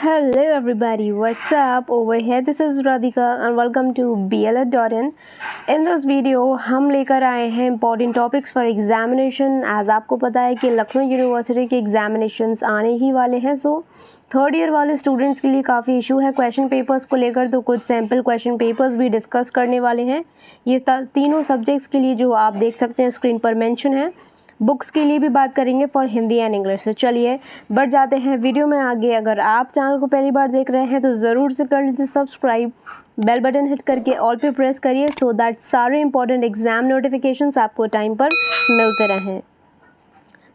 Hello everybody, what's up? Over here this is Radhika and welcome to BLED.in. In this video हम लेकर आए हैं important topics for examination. As आपको पता है कि लखनऊ यूनिवर्सिटी के examinations आने ही वाले हैं, so थर्ड ईयर वाले स्टूडेंट्स के लिए काफ़ी इशू है क्वेश्चन पेपर्स को लेकर, तो कुछ सैम्पल क्वेश्चन पेपर्स भी डिस्कस करने वाले हैं। ये तीनों सब्जेक्ट्स के लिए जो आप देख सकते हैं स्क्रीन पर मेंशन है। बुक्स के लिए भी बात करेंगे फॉर हिंदी एंड इंग्लिश। तो चलिए बढ़ जाते हैं वीडियो में आगे। अगर आप चैनल को पहली बार देख रहे हैं तो ज़रूर से कर लीजिए सब्सक्राइब, बेल बटन हिट करके ऑल पे प्रेस करिए सो दैट सारे इंपॉर्टेंट एग्जाम नोटिफिकेशंस आपको टाइम पर मिलते रहें।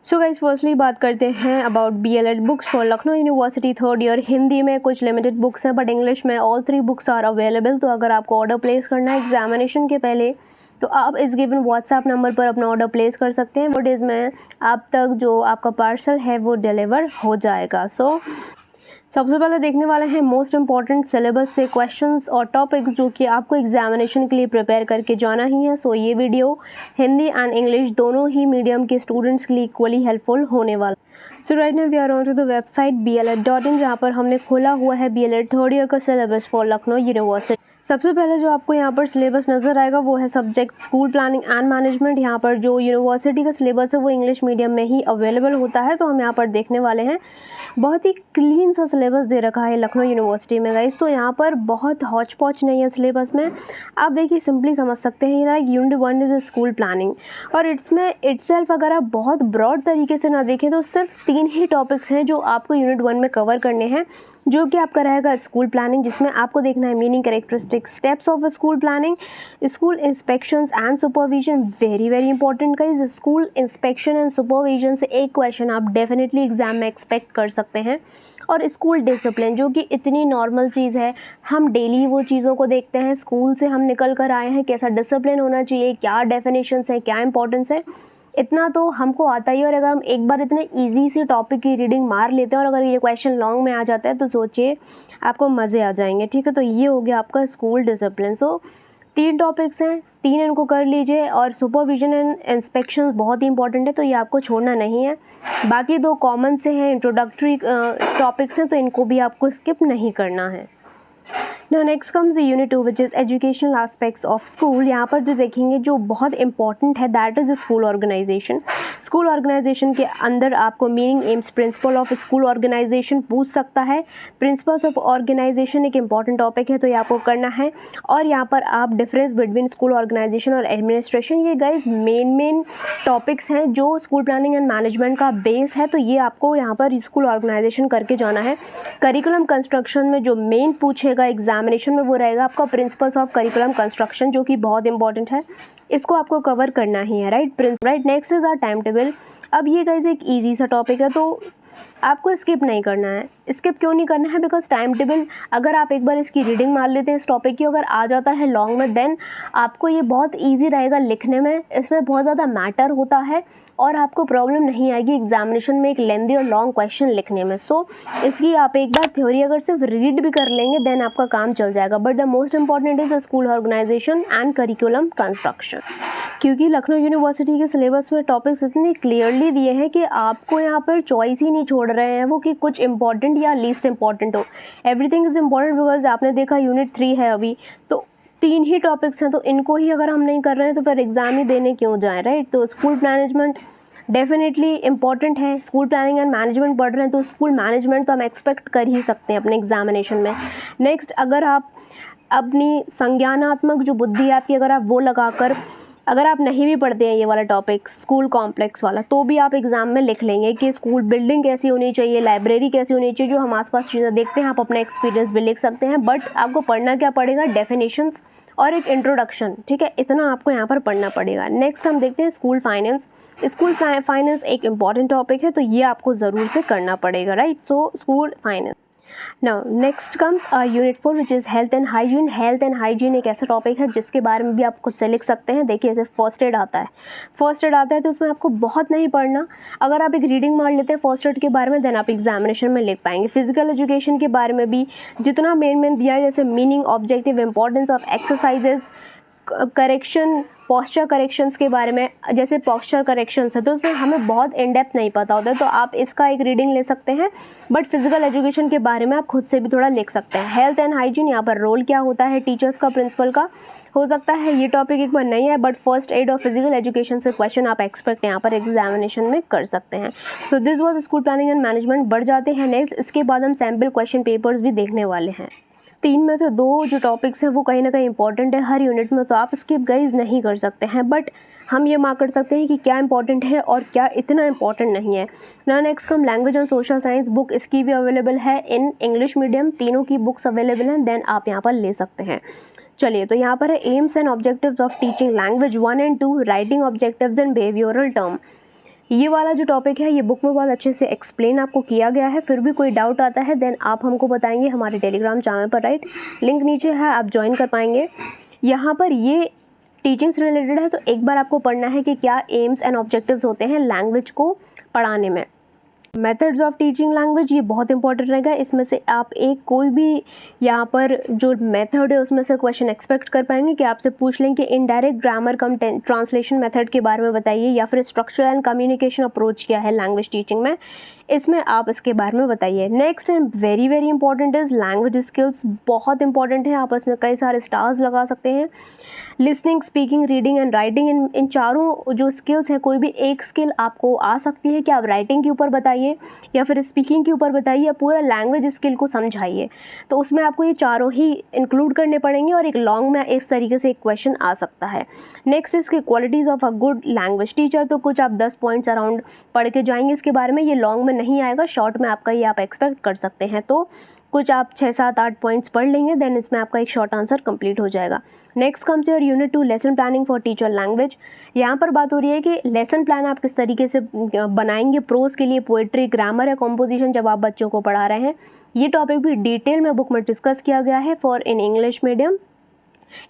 सो गाइज फर्स्टली बात करते हैं about BLED books for Lucknow university third year. Hindi में कुछ लिमिटेड बुक्स हैं बट इंग्लिश में ऑल 3 बुक्स आर अवेलेबल। तो अगर आपको ऑर्डर प्लेस करना है एग्जामिनेशन के पहले तो आप इस गिवन व्हाट्सएप नंबर पर अपना ऑर्डर प्लेस कर सकते हैं। 4 डेज़ में आप तक जो आपका पार्सल है वो डिलीवर हो जाएगा। सबसे पहले देखने वाले हैं मोस्ट इम्पॉर्टेंट सिलेबस से क्वेश्चंस और टॉपिक्स जो कि आपको एग्जामिनेशन के लिए प्रिपेयर करके जाना ही है। ये वीडियो हिंदी एंड इंग्लिश दोनों ही मीडियम के स्टूडेंट्स के लिए इक्वली हेल्पफुल होने वाला। Right now we are on to the website BLED.in, जहाँ पर हमने खोला हुआ है BLED थर्ड ईयर का सिलेबस फॉर लखनऊ यूनिवर्सिटी। सबसे पहले जो आपको यहाँ पर सिलेबस नज़र आएगा वो है subject school planning and management. यहाँ पर जो यूनिवर्सिटी का सिलेबस है वो इंग्लिश मीडियम में ही अवेलेबल होता है। तो हम यहाँ पर देखने वाले हैं बहुत ही क्लीन सा सिलेबस दे रखा है लखनऊ यूनिवर्सिटी में गाइस। तो यहाँ पर बहुत हौच पौच नहीं है सिलेबस में। आप देखिए सिंपली समझ सकते हैं like unit 1 is school planning और इट्सेल्फ अगर आप बहुत ब्रॉड तरीके से ना देखें तो सिर्फ 3 ही टॉपिक्स हैं जो आपको यूनिट 1 में कवर करने हैं, जो कि आपका रहेगा स्कूल प्लानिंग, जिसमें आपको देखना है meaning, characteristics, steps of school planning, school inspections and supervision. Very very important guys, school inspection and supervision से एक क्वेश्चन आप डेफिनेटली एग्जाम में एक्सपेक्ट कर सकते हैं। और स्कूल डिसिप्लिन जो कि इतनी नॉर्मल चीज़ है, हम डेली वो चीज़ों को देखते हैं, स्कूल से हम निकल कर आए हैं, कैसा डिसिप्लिन होना चाहिए, क्या डेफिनेशंस हैं, क्या इंपॉर्टेंस है, इतना तो हमको आता ही है। और अगर हम एक बार इतने इजी सी टॉपिक की रीडिंग मार लेते हैं और अगर ये क्वेश्चन लॉन्ग में आ जाता है तो सोचिए आपको मज़े आ जाएंगे। ठीक है, तो ये हो गया आपका स्कूल डिसिप्लिन। 3 टॉपिक्स हैं, 3 इनको कर लीजिए। और सुपरविजन एंड इंस्पेक्शन बहुत ही इंपॉर्टेंट है तो ये आपको छोड़ना नहीं है। बाकी 2 कॉमन से हैं, इंट्रोडक्टरी टॉपिक्स हैं, तो इनको भी आपको स्किप नहीं करना है। Now next comes the unit 2 which is educational aspects of school। यहाँ पर जो देखेंगे जो बहुत इंपॉर्टेंट है that is school organization. School organization के अंदर आपको meaning, aims, principle of school organization पूछ सकता है। प्रिंसिपल्स ऑफ ऑर्गेनाइजेशन एक इंपॉर्टेंट टॉपिक है तो ये आपको करना है। और यहाँ पर आप डिफरेंस बिटवीन स्कूल ऑर्गेनाइजेशन और एडमिनिस्ट्रेशन, ये गाइज मेन टॉपिक्स हैं जो स्कूल प्लानिंग एंड मैनेजमेंट का बेस है। तो ये आपको यहाँ पर स्कूल ऑर्गेनाइजेशन करके जाना है। करिकुलम कंस्ट्रक्शन में जो मेन पूछेगा एग्जामिनेशन में वो रहेगा आपका प्रिंसिपल्स ऑफ करिकुलम कंस्ट्रक्शन, जो कि बहुत इंपॉर्टेंट है, इसको आपको कवर करना ही है। Right next is our time table. अब ये गाइज एक इजी सा टॉपिक है तो आपको स्किप नहीं करना है। स्किप क्यों नहीं करना है? बिकॉज टाइम टेबल अगर आप एक बार इसकी रीडिंग मार लेते हैं इस टॉपिक की, अगर आ जाता है लॉन्ग में, देन आपको ये बहुत ईजी रहेगा लिखने में। इसमें बहुत ज़्यादा मैटर होता है और आपको प्रॉब्लम नहीं आएगी एग्जामिनेशन में एक लेंदी और लॉन्ग क्वेश्चन लिखने में। इसकी आप एक बार थ्योरी अगर सिर्फ रीड भी कर लेंगे देन आपका काम चल जाएगा। But the most important is school organization and curriculum construction, क्योंकि लखनऊ यूनिवर्सिटी के सिलेबस में टॉपिक्स इतने क्लियरली दिए हैं कि आपको यहाँ पर चॉइस ही नहीं छोड़ रहे हैं वो कि कुछ इंपॉर्टेंट या लीस्ट इंपॉर्टेंट हो। एवरीथिंग इज़ इंपॉर्टेंट बिकॉज आपने देखा यूनिट 3 है अभी, तो 3 ही टॉपिक्स हैं, तो इनको ही अगर हम नहीं कर रहे हैं तो फिर एग्ज़ाम ही देने क्यों जाएं। राइट, तो स्कूल मैनेजमेंट डेफिनेटली इंपॉर्टेंट है। स्कूल प्लानिंग एंड मैनेजमेंट पढ़ रहे हैं तो स्कूल मैनेजमेंट तो हम एक्सपेक्ट कर ही सकते हैं अपने एग्जामिनेशन में। नेक्स्ट, अगर आप अपनी संज्ञानात्मक जो बुद्धि है आपकी, अगर आप वो लगाकर अगर आप नहीं भी पढ़ते हैं ये वाला टॉपिक स्कूल कॉम्प्लेक्स वाला, तो भी आप एग्जाम में लिख लेंगे कि स्कूल बिल्डिंग कैसी होनी चाहिए, लाइब्रेरी कैसी होनी चाहिए, जो हम आसपास चीज़ें देखते हैं आप अपना एक्सपीरियंस भी लिख सकते हैं। बट आपको पढ़ना क्या पड़ेगा? डेफिनेशंस और एक इंट्रोडक्शन। ठीक है, इतना आपको यहाँ पर पढ़ना पड़ेगा। नेक्स्ट हम देखते हैं स्कूल फाइनेंस। स्कूल फाइनेंस एक इम्पॉर्टेंट टॉपिक है तो ये आपको ज़रूर से करना पड़ेगा। Right, so school finance. Now next comes unit 4 which is health and hygiene. Health and hygiene एक ऐसा टॉपिक है जिसके बारे में भी आप खुद से लिख सकते हैं। देखिए जैसे फर्स्ट एड आता है तो उसमें आपको बहुत नहीं पढ़ना। अगर आप एक रीडिंग मार लेते हैं फर्स्ट एड के बारे में देन आप एग्जामिनेशन में लिख पाएंगे। फिजिकल एजुकेशन के बारे में भी जितना मेन दिया है, जैसे meaning, objective, importance of exercises, correction, posture corrections के बारे में, जैसे पोस्चर करेक्शंस है तो उसमें हमें बहुत इन डेप्थ नहीं पता होता है, तो आप इसका एक रीडिंग ले सकते हैं। बट फिजिकल एजुकेशन के बारे में आप खुद से भी थोड़ा लिख सकते हैं। हेल्थ एंड हाइजीन, यहाँ पर रोल क्या होता है टीचर्स का, प्रिंसिपल का, हो सकता है ये टॉपिक एक बार नहीं है, बट फर्स्ट एड और फिजिकल एजुकेशन से क्वेश्चन आप एक्सपेक्ट यहाँ पर एग्जामिनेशन में कर सकते हैं। तो this was school planning and management. बढ़ जाते हैं नेक्स्ट, इसके बाद हम सैम्पल क्वेश्चन पेपर्स भी देखने वाले हैं। 3 में से 2 जो टॉपिक्स हैं वो कहीं ना कहीं इंपॉर्टेंट है हर यूनिट में, तो आप स्किप गाइज नहीं कर सकते हैं, बट हम ये मार्क कर सकते हैं कि क्या इंपॉर्टेंट है और क्या इतना इंपॉर्टेंट नहीं है ना। नेक्स्ट हम language and social science book, इसकी भी अवेलेबल है इन इंग्लिश मीडियम, तीनों की बुक्स अवेलेबल हैं, देन आप यहाँ पर ले सकते हैं। चलिए, तो यहाँ पर है AIIMS and objectives of teaching language 1 and 2, writing objectives and behavioural term. ये वाला जो टॉपिक है ये बुक में बहुत अच्छे से एक्सप्लेन आपको किया गया है। फिर भी कोई डाउट आता है देन आप हमको बताएंगे हमारे टेलीग्राम चैनल पर, राइट, लिंक नीचे है, आप ज्वाइन कर पाएंगे। यहाँ पर ये टीचिंग से रिलेटेड है, तो एक बार आपको पढ़ना है कि क्या एम्स एंड ऑब्जेक्टिव्स होते हैं लैंग्वेज को पढ़ाने में। मेथड्स ऑफ टीचिंग लैंग्वेज, ये बहुत इंपॉर्टेंट रहेगा। इसमें से आप एक कोई भी यहाँ पर जो मेथड है उसमें से क्वेश्चन एक्सपेक्ट कर पाएंगे कि आपसे पूछ लें कि इनडायरेक्ट ग्रामर कम ट्रांसलेशन मेथड के बारे में बताइए, या फिर स्ट्रक्चरल एंड कम्युनिकेशन अप्रोच क्या है लैंग्वेज टीचिंग में, इसमें आप इसके बारे में बताइए। Next and very very important is language skills, बहुत इंपॉर्टेंट है, आप इसमें कई सारे स्टार्स लगा सकते हैं। Listening, speaking, reading and writing, इन चारों जो स्किल्स हैं कोई भी एक स्किल आपको आ सकती है कि आप राइटिंग के ऊपर बताइए या फिर स्पीकिंग के ऊपर बताइए या पूरा लैंग्वेज स्किल को समझाइए, तो उसमें आपको ये चारों ही इंक्लूड करने पड़ेंगे और एक लॉन्ग में इस तरीके से एक क्वेश्चन आ सकता है। नेक्स्ट इसके qualities of a good language teacher, तो कुछ आप 10 पॉइंट्स अराउंड पढ़ के जाएंगे इसके बारे में, ये लॉन्ग में नहीं आएगा, शॉर्ट में आपका ये आप एक्सपेक्ट कर सकते हैं। तो कुछ आप 6, 7, 8 पॉइंट्स पढ़ लेंगे, देन इसमें आपका एक शॉर्ट आंसर कंप्लीट हो जाएगा। Next comes your unit 2 lesson planning for teacher language. यहाँ पर बात हो रही है कि लेसन प्लान आप किस तरीके से बनाएंगे प्रोज के लिए, पोएट्री, ग्रामर या कॉम्पोजिशन जब आप बच्चों को पढ़ा रहे हैं। ये टॉपिक भी डिटेल में बुक में डिस्कस किया गया है फॉर इन इंग्लिश मीडियम।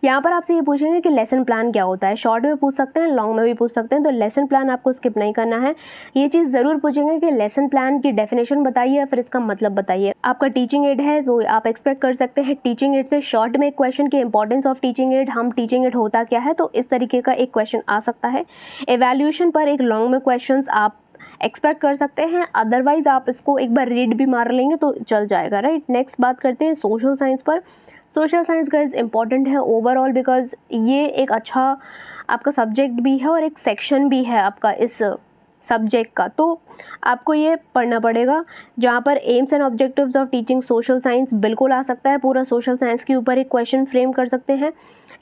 यहाँ पर आपसे ये पूछेंगे कि लेसन प्लान क्या होता है, शॉर्ट में पूछ सकते हैं, लॉन्ग में भी पूछ सकते हैं, तो लेसन प्लान आपको स्किप नहीं करना है। ये चीज़ ज़रूर पूछेंगे कि लेसन प्लान की डेफिनेशन बताइए या फिर इसका मतलब बताइए। आपका टीचिंग एड है तो आप एक्सपेक्ट कर सकते हैं टीचिंग एड से शॉर्ट में एक क्वेश्चन की इंपॉर्टेंस ऑफ टीचिंग एड, हम टीचिंग एड होता क्या है, तो इस तरीके का एक क्वेश्चन आ सकता है। एवैल्यूएशन पर एक लॉन्ग में क्वेश्चन आप एक्सपेक्ट कर सकते हैं, अदरवाइज आप इसको एक बार रीड भी मार लेंगे तो चल जाएगा, राइट। नेक्स्ट बात करते हैं सोशल साइंस पर। सोशल साइंस गाइस इंपॉर्टेंट है ओवरऑल, बिकॉज ये एक अच्छा आपका सब्जेक्ट भी है और एक सेक्शन भी है आपका इस सब्जेक्ट का, तो आपको ये पढ़ना पड़ेगा। जहाँ पर AIIMS and objectives of teaching social science बिल्कुल आ सकता है, पूरा सोशल साइंस के ऊपर एक क्वेश्चन फ्रेम कर सकते हैं।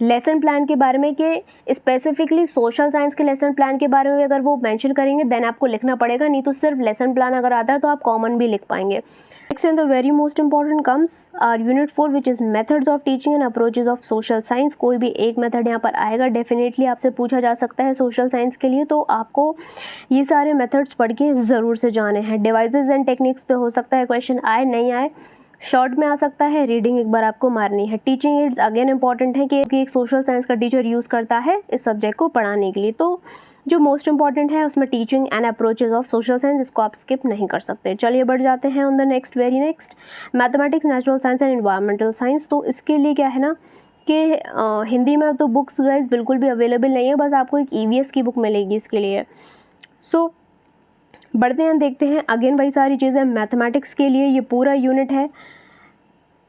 लेसन प्लान के बारे में कि स्पेसिफिकली सोशल साइंस के लेसन प्लान के बारे में अगर वो मेंशन करेंगे देन आपको लिखना पड़ेगा, नहीं तो सिर्फ लेसन प्लान अगर आता है तो आप कॉमन भी लिख पाएंगे। Next and the very most important comes our unit 4 which is methods of teaching and approaches of social science. कोई भी एक मेथड यहाँ पर आएगा, डेफिनेटली आपसे पूछा जा सकता है सोशल साइंस के लिए, तो आपको ये सारे मेथड्स पढ़ के ज़रूर से जाने हैं। डिवाइसेस एंड टेक्निक्स पे हो सकता है क्वेश्चन आए नहीं आए, शॉर्ट में आ सकता है, रीडिंग एक बार आपको मारनी है। टीचिंग एड्स अगेन इंपॉर्टेंट है कि एक सोशल साइंस का टीचर यूज़ करता है इस सब्जेक्ट को पढ़ाने के लिए, तो जो मोस्ट इंपॉर्टेंट है उसमें teaching and approaches of social science, इसको आप स्किप नहीं कर सकते। चलिए बढ़ जाते हैं on the next very next mathematics, natural science and environmental science. तो इसके लिए क्या है ना कि हिंदी में तो बुक्स गाइस बिल्कुल भी अवेलेबल नहीं है, बस आपको एक EVS की बुक मिलेगी इसके लिए। सो बढ़ते हैं, देखते हैं अगेन वही सारी चीज़ें। मैथमेटिक्स के लिए ये पूरा यूनिट है,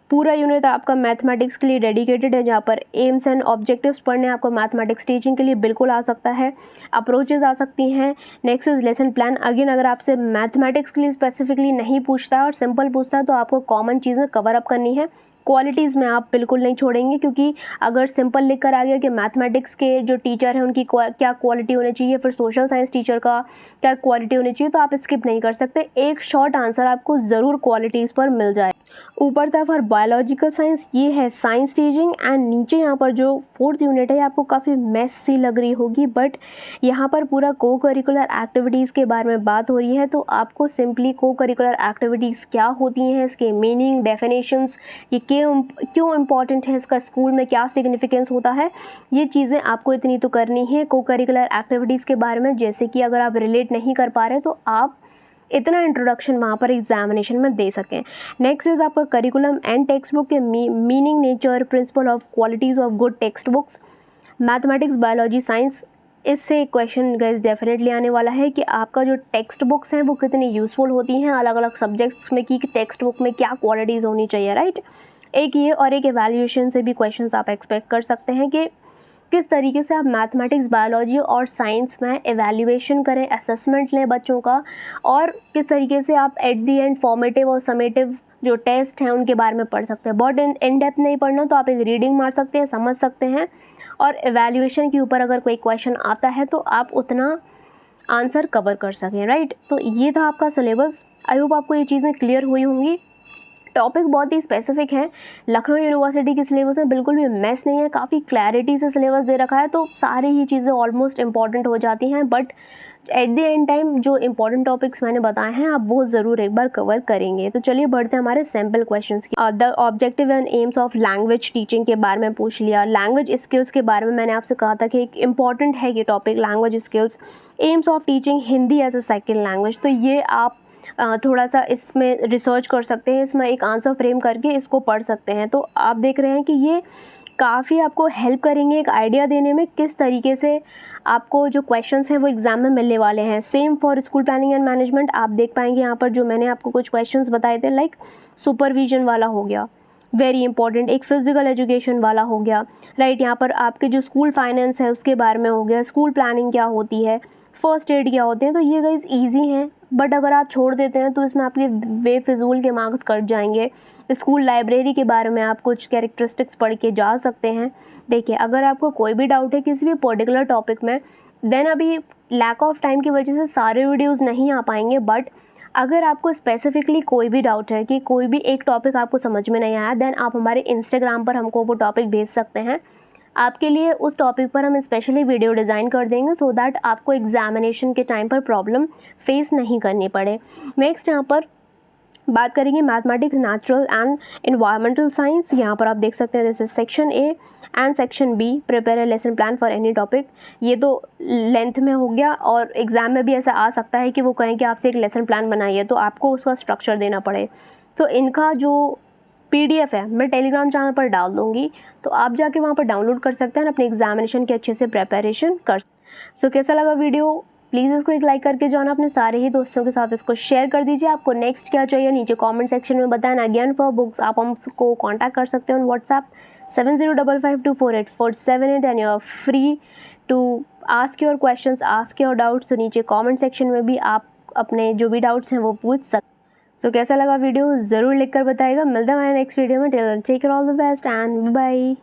पूरा यूनिट आपका मैथमेटिक्स के लिए डेडिकेटेड है, जहाँ पर एम्स एंड ऑब्जेक्टिव्स पढ़ने आपको मैथमेटिक्स टीचिंग के लिए बिल्कुल आ सकता है, अप्रोचेज आ सकती हैं। Next is lesson plan. Again अगर आपसे मैथमेटिक्स के लिए स्पेसिफिकली नहीं पूछता है और सिंपल पूछता है तो आपको कॉमन चीज़ें कवर अप करनी है। क्वालिटीज़ में आप बिल्कुल नहीं छोड़ेंगे, क्योंकि अगर सिंपल लिख कर आ गया कि मैथमेटिक्स के जो टीचर हैं उनकी क्या क्वालिटी होनी चाहिए, फिर सोशल साइंस टीचर का क्या क्वालिटी होनी चाहिए, तो आप स्किप नहीं कर सकते। एक शॉर्ट आंसर आपको ज़रूर क्वालिटीज़ पर मिल जाए। ऊपर तरफ और बायोलॉजिकल साइंस, ये है साइंस टीचिंग, एंड नीचे यहाँ पर जो 4th यूनिट है आपको काफ़ी मैस सी लग रही होगी, बट यहाँ पर पूरा को करिकुलर एक्टिविटीज़ के बारे में बात हो रही है। तो आपको सिंपली को करिकुलर एक्टिविटीज़ क्या होती हैं, इसके मीनिंग, डेफिनेशंस, ये क्यों इम्पॉर्टेंट है, इसका स्कूल में क्या सिग्निफिकेंस होता है, ये चीज़ें आपको इतनी तो करनी है को करिकुलर एक्टिविटीज़ के बारे में। जैसे कि अगर आप रिलेट नहीं कर पा रहे तो आप इतना इंट्रोडक्शन वहाँ पर एग्जामिनेशन में दे सकें। नेक्स्ट इज़ आपका करिकुलम एंड टेक्स्ट बुक के meaning, nature, principle of qualities of good text books. Mathematics, biology, science, इससे क्वेश्चन गाइस डेफिनेटली आने वाला है कि आपका जो टेक्स्ट बुक्स हैं वो कितनी यूज़फुल होती हैं अलग अलग सब्जेक्ट्स में, कि टेक्स्ट बुक में क्या क्वालिटीज़ होनी चाहिए, राइट। एक ये और एक एवैल्यूएशन से भी क्वेश्चंस आप एक्सपेक्ट कर सकते हैं कि किस तरीके से आप मैथमेटिक्स, बायोलॉजी और साइंस में एवैल्यूएशन करें, असेसमेंट लें बच्चों का, और किस तरीके से आप एट दी एंड फॉर्मेटिव और समेटिव जो टेस्ट हैं उनके बारे में पढ़ सकते हैं। बहुत इन डेप्थ नहीं पढ़ना तो आप एक रीडिंग मार सकते हैं, समझ सकते हैं, और एवैल्यूएशन के ऊपर अगर कोई क्वेश्चन आता है तो आप उतना आंसर कवर कर सकें, राइट। तो ये था आपका सिलेबस। आई होप आपको ये चीज़ें क्लियर हुई होंगी। टॉपिक बहुत ही स्पेसिफिक है, लखनऊ यूनिवर्सिटी के सिलेबस में बिल्कुल भी मैस नहीं है, काफ़ी क्लैरिटी से सिलेबस दे रखा है, तो सारी ही चीज़ें ऑलमोस्ट इंपॉर्टेंट हो जाती हैं। But at the end time जो इंपॉर्टेंट टॉपिक्स मैंने बताए हैं आप वो ज़रूर एक बार कवर करेंगे। तो चलिए बढ़ते हैं हमारे सैम्पल क्वेश्चंस की। The objective and AIIMS of language teaching के बारे में पूछ लिया। लैंग्वेज स्किल्स के बारे में मैंने आपसे कहा था कि एक इम्पॉर्टेंट है ये topic, language skills. Aims of teaching Hindi as a second language, तो ये आप थोड़ा सा इसमें रिसर्च कर सकते हैं, इसमें एक आंसर फ्रेम करके इसको पढ़ सकते हैं। तो आप देख रहे हैं कि ये काफ़ी आपको हेल्प करेंगे एक आइडिया देने में किस तरीके से आपको जो क्वेश्चंस हैं वो एग्ज़ाम में मिलने वाले हैं। Same for school planning and management, आप देख पाएंगे यहाँ पर जो मैंने आपको कुछ क्वेश्चंस बताए थे, लाइक सुपरविजन वाला हो गया, वेरी इंपॉर्टेंट, एक फिजिकल एजुकेशन वाला हो गया, राइट। यहाँ पर आपके जो स्कूल फाइनेंस है उसके बारे में हो गया, स्कूल प्लानिंग क्या होती है, फर्स्ट एड क्या होते हैं। तो ये गाइस ईजी हैं, बट अगर आप छोड़ देते हैं तो इसमें आपके बेफिजूल के मार्क्स कट जाएंगे। स्कूल लाइब्रेरी के बारे में आप कुछ कैरेक्टरिस्टिक्स पढ़ के जा सकते हैं। देखिए, अगर आपको कोई भी डाउट है किसी भी पर्टिकुलर टॉपिक में, देन अभी लैक ऑफ टाइम की वजह से सारे वीडियोज़ नहीं आ पाएंगे, बट अगर आपको स्पेसिफिकली कोई भी डाउट है कि कोई भी एक टॉपिक आपको समझ में नहीं आया, देन आप हमारे इंस्टाग्राम पर हमको वो टॉपिक भेज सकते हैं। आपके लिए उस टॉपिक पर हम स्पेशली वीडियो डिज़ाइन कर देंगे सो दैट आपको एग्जामिनेशन के टाइम पर प्रॉब्लम फेस नहीं करनी पड़े। नेक्स्ट यहाँ पर बात करेंगे mathematics, natural and environmental science. यहाँ पर आप देख सकते हैं जैसे section A and section B, prepare a lesson plan for any topic. ये तो लेंथ में हो गया, और एग्ज़ाम में भी ऐसा आ सकता है कि वो कहें कि आपसे एक लेसन प्लान बनाइए, तो आपको उसका स्ट्रक्चर देना पड़े। तो इनका जो PDF है मैं टेलीग्राम चैनल पर डाल दूँगी, तो आप जाके वहाँ पर डाउनलोड कर सकते हैं, अपने एग्जामिनेशन की अच्छे से प्रिपरेशन कर। सो कैसा लगा वीडियो, प्लीज़ इसको एक लाइक करके जाना, अपने सारे ही दोस्तों के साथ इसको शेयर कर दीजिए। आपको नेक्स्ट क्या चाहिए नीचे कमेंट सेक्शन में बताएं। अगेन फॉर बुक्स आप हमको कांटेक्ट कर सकते हैं on WhatsApp 7055248478 and you are free to ask your questions, ask your doubts. तो नीचे कमेंट सेक्शन में भी आप अपने जो भी डाउट्स हैं वो पूछ सकते हैं। सो कैसा लगा वीडियो ज़रूर लिख कर बताइएगा। मिलते हैं हमारे नेक्स्ट वीडियो में। Till then take care, all the best and bye.